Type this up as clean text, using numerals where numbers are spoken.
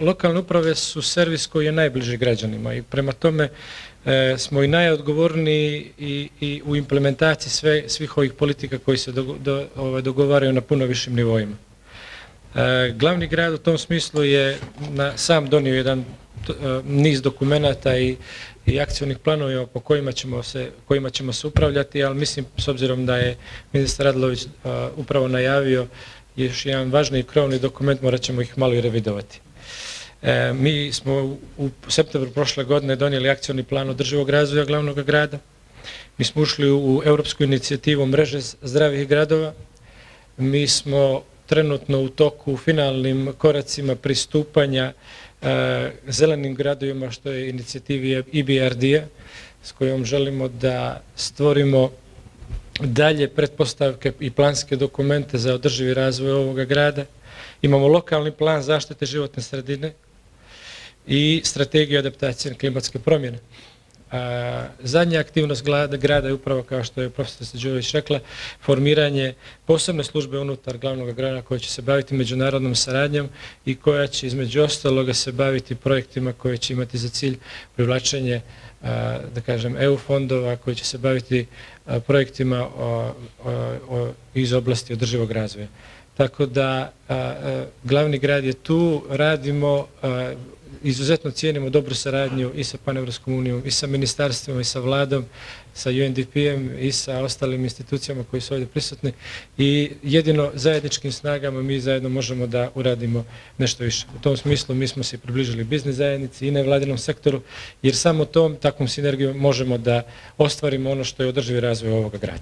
Lokalne uprave su servis koji je najbliži građanima i prema tome smo i najodgovorniji i u implementaciji svih ovih politika koji se dogovaraju na puno višim nivoima. Glavni grad u tom smislu je sam donio jedan niz dokumenata i akcionih planova po kojima ćemo se upravljati, ali mislim, s obzirom da je ministar Radulović upravo najavio još jedan važni krovni dokument, morat ćemo ih malo i revidovati. Mi smo u septembru prošle godine donijeli akcioni plan održivog razvoja glavnog grada. Mi smo ušli u europsku inicijativu mreže zdravih gradova. Mi smo trenutno u toku finalnim koracima pristupanja zelenim gradovima, što je inicijativa EBRD-a, s kojom želimo da stvorimo dalje pretpostavke i planske dokumente za održivi razvoj ovoga grada. Imamo lokalni plan zaštite životne sredine i strategiju adaptacije na klimatske promjene. Zadnja aktivnost grada je upravo, kao što je profesor Đurović rekla, formiranje posebne službe unutar glavnog grada koja će se baviti međunarodnom saradnjom i koja će između ostaloga se baviti projektima koji će imati za cilj privlačenje, da kažem, EU fondova, koji će se baviti projektima iz oblasti održivog razvoja. Tako da glavni grad je tu, radimo, izuzetno cijenimo dobru saradnju i sa Paneuropskom unijom, i sa ministarstvima, i sa vladom, sa UNDP-em i sa ostalim institucijama koji su ovdje prisutni i jedino zajedničkim snagama mi zajedno možemo da uradimo nešto više. U tom smislu mi smo se približili biznis zajednici i nevladinom sektoru, jer samo tom takvom sinergijom možemo da ostvarimo ono što je održivi razvoj ovoga grada.